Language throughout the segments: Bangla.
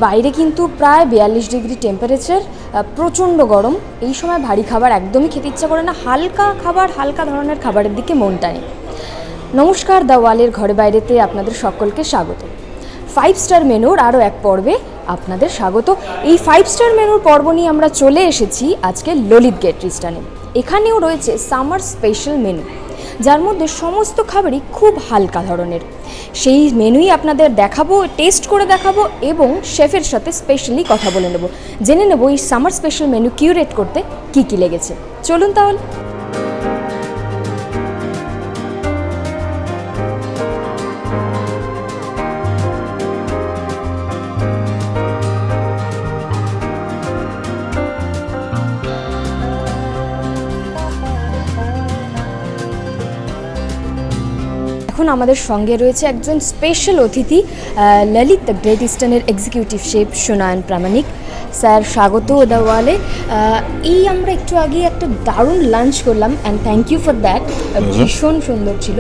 বাইরে কিন্তু প্রায় 42 ডিগ্রি টেম্পারেচার, প্রচণ্ড গরম। এই সময় ভারী খাবার একদমই খেতে ইচ্ছা করে না, হালকা খাবার, হালকা ধরনের খাবারের দিকে মন টানে। নমস্কার, দ্য ওয়ালের ঘরে বাইরেতে আপনাদের সকলকে স্বাগত। 5 স্টার মেনুর আরও এক পর্বে আপনাদের স্বাগত। এই 5 স্টার মেনুর পর্ব নিয়ে আমরা চলে এসেছি আজকে ললিত গেট রেস্টুরেন্টে। এখানেও রয়েছে সামার স্পেশাল মেনু, যার মধ্যে সমস্ত খাবারই খুব হালকা ধরনের। সেই মেনুই আপনাদের দেখাবো, টেস্ট করে দেখাবো এবং শেফের সাথে স্পেশালি কথা বলে নেব, জেনে নেব এই সামার স্পেশাল মেনু কিউরেট করতে কী কী লেগেছে। চলুন তাহলে। এখন আমাদের সঙ্গে রয়েছে একজন স্পেশাল অতিথি, ললিত দ্য গ্রেট ইস্টার্নের executive chef Sunayan Pramanik. Sir, স্বাগত দ্য ওয়ালে। এই আমরা একটু আগে একটা দারুণ লাঞ্চ করলাম, and thank you for that. ভীষণ সুন্দর ছিল।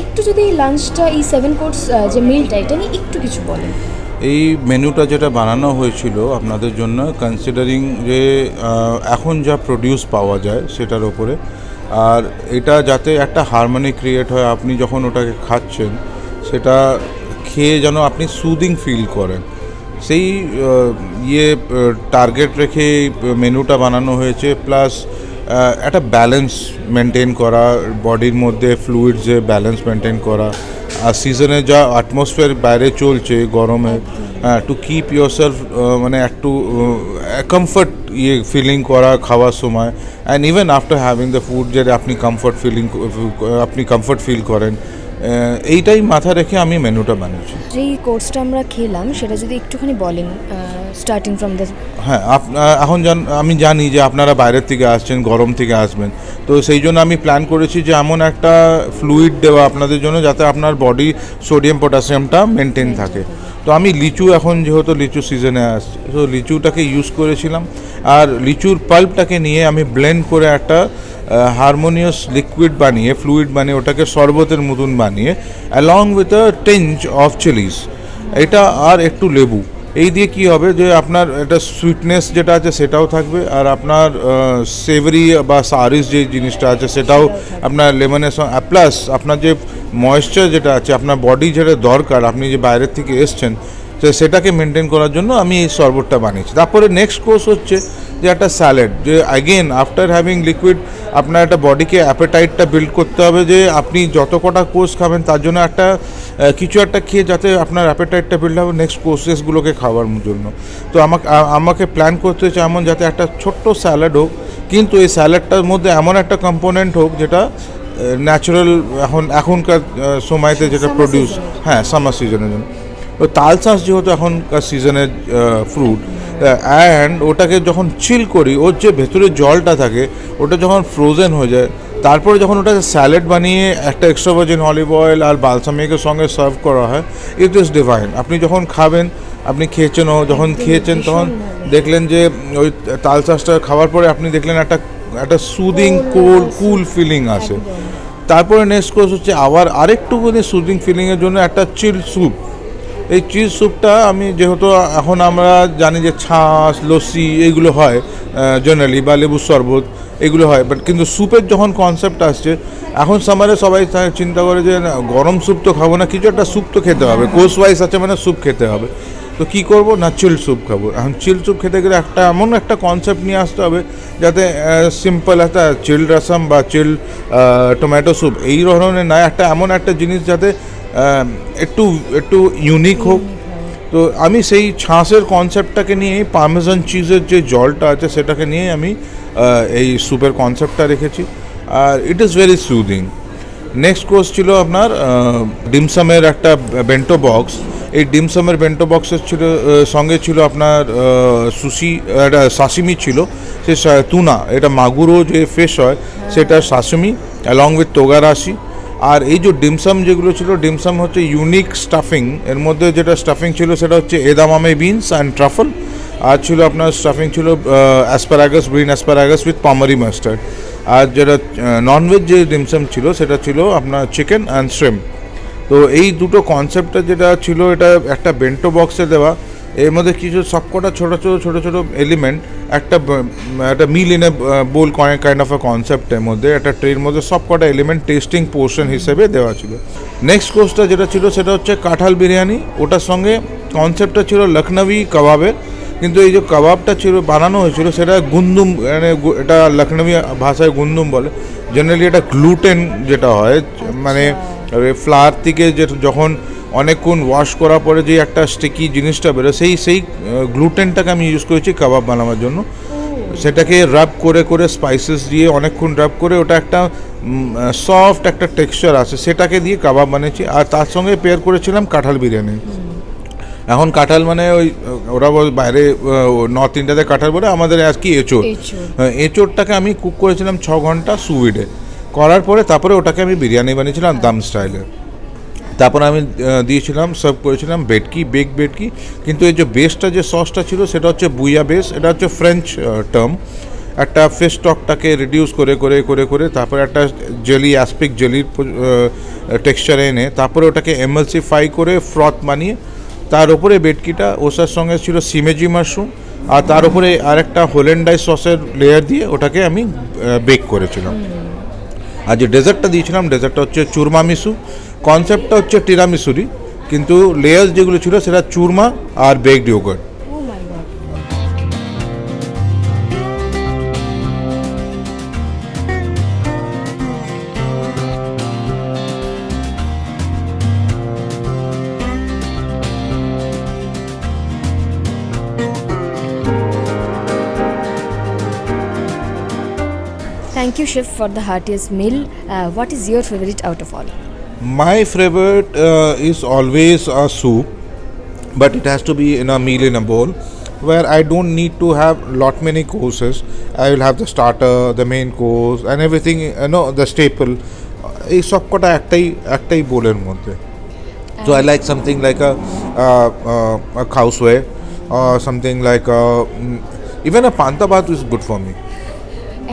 একটু যদি এই লাঞ্চটা, এই 7 কোর্স যে মিলটা, এটা নিয়ে একটু কিছু বলেন। এই মেনুটা যেটা বানানো হয়েছিল আপনাদের জন্য, কনসিডারিং যে এখন যা প্রডিউস পাওয়া যায় সেটার ওপরে, আর এটা যাতে একটা হারমোনি ক্রিয়েট হয়, আপনি যখন ওটাকে খাচ্ছেন সেটা খেয়ে যেন আপনি সুদিং ফিল করেন, সেই টার্গেট রেখে মেনুটা বানানো হয়েছে। প্লাস একটা ব্যালেন্স মেনটেন করা, বডির মধ্যে ফ্লুইডসে ব্যালেন্স মেনটেন করা, আর সিজনে যা অ্যাটমসফিয়ার বাইরে চলছে গরমে, টু কিপ ইয়োরসেলফ মানে একটু কমফর্ট ফিলিং করা খাওয়ার সময়, and even after having the food যে আপনি কমফর্ট ফিল করেন, এইটাই মাথা রেখে আমি মেনুটা বানিয়েছি। যেই কোর্সটা আমরা খেলাম সেটা যদি একটুখানি বলেন, স্টার্টিং ফ্রম দ্য। হ্যাঁ, এখন আমি জানি যে আপনারা বাইরের থেকে আসছেন, গরম থেকে আসবেন, তো সেই জন্য আমি প্ল্যান করেছি যে এমন একটা ফ্লুইড দেওয়া আপনাদের জন্য যাতে আপনার বডি সোডিয়াম পটাশিয়ামটা মেনটেন থাকে। তো আমি লিচু, এখন যেহেতু লিচু সিজনে আসছে, তো লিচুটাকে ইউজ করেছিলাম, আর লিচুর পাল্পটাকে নিয়ে আমি ব্লেন্ড করে একটা হারমোনিয়াস লিকুইড বানিয়ে, ফ্লুইড বানিয়ে, ওটাকে শরবতের মতন বানিয়ে, along with a tinge of chillies, এটা আর একটু লেবু, এই দিয়ে কি হবে যে আপনার একটা সুইটনেস যেটা আছে সেটাও থাকবে, আর আপনার সেভারি বা সারিস যে জিনিসটা আছে সেটাও আপনার লেমনের সঙ্গে, প্লাস আপনার যে ময়েশ্চার যেটা আছে, আপনার বডি যেটা দরকার, আপনি যে বাইরের থেকে এসছেন সেটাকে মেনটেন করার জন্য আমি এই শরবতটা বানিয়েছি। তারপরে নেক্সট কোর্স হচ্ছে যে একটা স্যালাড, যে অ্যাগেন আফটার হ্যাভিং লিকুইড আপনার একটা বডিকে অ্যাপেটাইটটা বিল্ড করতে হবে, যে আপনি যত কটা কোর্স খাবেন তার জন্য একটা কিছু একটা খেয়ে যাতে আপনার অ্যাপেটাইটটা বিল্ড হবে নেক্সট কোর্সেসগুলোকে খাওয়ার জন্য। তো আমাকে প্ল্যান করতে হচ্ছে এমন যাতে একটা ছোট্ট স্যালাড হোক, কিন্তু এই স্যালাডটার মধ্যে এমন একটা কম্পোনেন্ট হোক যেটা ন্যাচারাল, এখনকার সময়তে যেটা প্রডিউস, হ্যাঁ, সামার সিজনের জন্য। তো তালশাঁস যেহেতু এখনকার সিজনের ফ্রুট, অ্যান্ড ওটাকে যখন চিল করি, ওর যে ভেতরে জলটা থাকে ওটা যখন ফ্রোজেন হয়ে যায়, তারপরে যখন ওটা স্যালাড বানিয়ে একটা এক্সট্রা ভার্জিন অলিভ অয়েল আর বালসামিকের সঙ্গে সার্ভ করা হয়, ইট ইজ ডিভাইন। আপনি যখন খাবেন, আপনি যখন খেয়েছেন তখন দেখলেন যে ওই তালশাঁসটা খাওয়ার পরে আপনি দেখলেন একটা সুদিং কুল ফিলিং আসে। তারপরে নেক্সট কোর্স হচ্ছে আরেকটু সুদিং ফিলিংয়ের জন্য একটা চিল স্যুপ। এই চিজ স্যুপটা আমি যেহেতু এখন আমরা জানি যে ছাঁচ, লস্যি এইগুলো হয় জেনারেলি, বা লেবুর শরবত এগুলো হয়, বাট কিন্তু স্যুপের যখন কনসেপ্ট আসছে, এখন সামারে সবাই চিন্তা করে যে গরম স্যুপ তো খাবো না, কিছু একটা স্যুপ তো খেতে হবে, কোর্স ওয়াইজ আছে মানে স্যুপ খেতে হবে। তো কী করবো না, চিল স্যুপ খাবো। এখন চিল স্যুপ খেতে গেলে এমন একটা কনসেপ্ট নিয়ে আসতে হবে যাতে সিম্পল একটা চিল রাসাম বা চিল টমেটো স্যুপ এই ধরনের নয়, এমন একটা জিনিস যাতে একটু ইউনিক হোক। তো আমি সেই ছাঁচের কনসেপ্টটাকে নিয়ে, পার্মেজান চিজের যে জলটা আছে সেটাকে নিয়ে আমি এই স্যুপের কনসেপ্টটা রেখেছি, আর it is very soothing. Next course ছিল আপনার ডিমসামের একটা বেন্টো বক্স। এই ডিমসামের বেন্টো বক্সের সঙ্গে ছিল আপনার সুশি, একটা সাশিমি ছিল, সে তুনা, এটা মাগুরো যে ফিশ হয় সেটা সাশিমি অ্যালং উইথ তোগারাশি। আর এই যে ডিমসাম যেগুলো ছিল, ডিমসাম হচ্ছে ইউনিক স্টাফিং, এর মধ্যে যেটা স্টাফিং ছিল সেটা হচ্ছে এদামামে বিনস অ্যান্ড ট্রাফল, আর ছিল আপনার স্টাফিং ছিল asparagus, green asparagus with Pommery mustard. আর যেটা ননভেজ যে ডিমসাম ছিল সেটা ছিল আপনার চিকেন অ্যান্ড শ্রিম্প। তো এই দুটো কনসেপ্টটা যেটা ছিল, এটা একটা বেন্টো বক্সে দেওয়া, এর মধ্যে কিছু সবকটা ছোটো ছোটো এলিমেন্ট একটা meal in a bowl kind of a কনসেপ্টের মধ্যে একটা ট্রের মধ্যে সবকটা এলিমেন্ট টেস্টিং পোর্শন হিসেবে দেওয়া ছিল। নেক্সট কোর্সটা যেটা ছিল সেটা হচ্ছে কাঁঠাল বিরিয়ানি, ওটার সঙ্গে কনসেপ্টটা ছিল লখনৌই কাবাবের, কিন্তু এই যে কাবাবটা ছিল বানানো হয়েছিল সেটা গুন্দুম, মানে এটা লখনৌই ভাষায় গুন্দুম বলে। জেনারেলি এটা গ্লুটেন যেটা হয়, মানে ফ্লাওয়ার থেকে যে যখন অনেকক্ষণ ওয়াশ করার পরে যে একটা স্টিকি জিনিসটা বেরোয়, সেই গ্লুটেনটাকে আমি ইউজ করেছি কাবাব বানানোর জন্য। সেটাকে রাব করে স্পাইসেস দিয়ে অনেকক্ষণ রাব করে ওটা একটা সফট একটা টেক্সচার আছে, সেটাকে দিয়ে কাবাব বানিয়েছি। আর তার সঙ্গে পেয়ার করেছিলাম কাঁঠাল বিরিয়ানি। এখন কাঁঠাল মানে ওই ওরা বাইরে নর্থ ইন্ডিয়াতে কাঁঠাল বলে, আমাদের আর কি এঁচোড়। এঁচোড়টাকে আমি কুক করেছিলাম 6 ঘন্টা সুইডে করার পরে, তারপরে ওটাকে আমি বিরিয়ানি বানিয়েছিলাম দাম স্টাইলে। তারপরে আমি দিয়েছিলাম, সার্ভ করেছিলাম বেক বেটকি। কিন্তু এই যে বেসটা যে সসটা ছিল সেটা হচ্ছে বুইয়া বেস, এটা হচ্ছে ফ্রেঞ্চ টার্ম। একটা ফিশ স্টকটাকে রিডিউস করে তারপরে একটা জেলি, অ্যাসপিক জেলির টেক্সচারে এনে তারপরে ওটাকে এমালসিফাই করে ফ্রথ বানিয়ে তার উপরে বেটকিটা, ওটার সঙ্গে ছিল সিমেজি মাশরুম, আর তার উপরে আরেকটা হোল্যান্ডাই সসের লেয়ার দিয়ে ওটাকে আমি বেক করেছিলাম। আর যে ডেজার্টটা দিয়েছিলাম, ডেজার্টটা হচ্ছে চুরমা মিসু। কনসেপ্টটা হচ্ছে টিরামিসুরি, কিন্তু লেয়ার্স যেগুলো ছিল সেটা চুরমা আর baked yoghurt. Thank you, chef, for the heartiest meal. What is your favorite out of all? My favorite is always a soup, but it has to be in a meal in a bowl, where I don't need to have lot many courses. I will have the starter, the main course, and everything. The staple. এই সবকটা একটাই বোলের মধ্যে। So I like something like a khawswe, or something like even a panta bhat is good for me.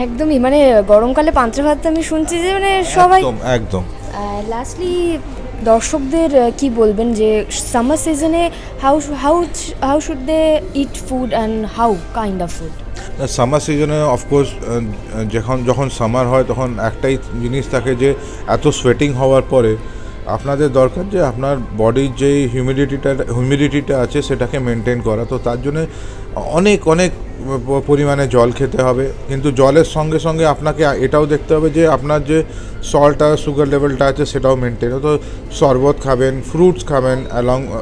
একদমই, মানে গরমকালে পান্তা ভাত আমি শুনছি যে মানে সবাই একদম। লাস্টলি দর্শকদের কি বলবেন যে সামার সিজনে how should they eat food and how kind of food? Summer সিজনে অফকোর্স যখন সামার হয় তখন একটাই জিনিস থাকে যে এত সোয়েটিং হওয়ার পরে আপনাদের দরকার যে আপনার বডির যে হিউমিডিটিটা আছে সেটাকে মেনটেন করা। তো তার জন্য অনেক পরিমাণে জল খেতে হবে, কিন্তু জলের সঙ্গে সঙ্গে আপনাকে এটাও দেখতে হবে যে আপনার যে সল্ট আর সুগার লেভেলটা আছে সেটাও মেনটেন। তো শরবত খাবেন, ফ্রুটস খাবেন,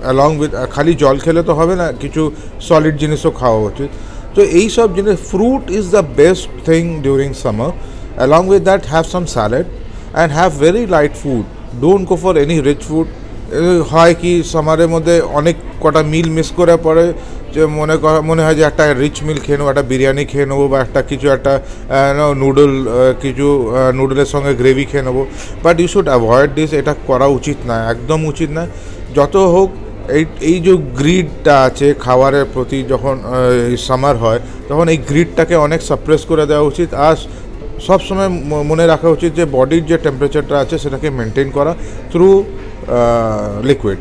অ্যালং উইথ, খালি জল খেলে তো হবে না, কিছু সলিড জিনিসও খাওয়া উচিত। তো এই সব জিনিস, fruit is the best thing during summer. Along with that have some salad and have very light food, don't go for any rich food. হয় কি সামারের মধ্যে অনেক কটা মিল মিস করে পরে যে মনে হয় যে একটা রিচ মিল খেয়ে নেবো, একটা বিরিয়ানি খেয়ে নেবো, বা একটা নুডলের সঙ্গে গ্রেভি খেয়ে নেবো। But you should avoid this, এটা করা উচিত না, একদম উচিত না। যত হোক এই যে গ্রিডটা আছে খাবারের প্রতি, যখন সামার হয় তখন এই গ্রিডটাকে অনেক সাপ্রেস করে দেওয়া উচিত। আর সবসময় মনে রাখা উচিত যে বডির যে টেম্পারেচারটা আছে সেটাকে মেনটেন করা থ্রু লিকুইড।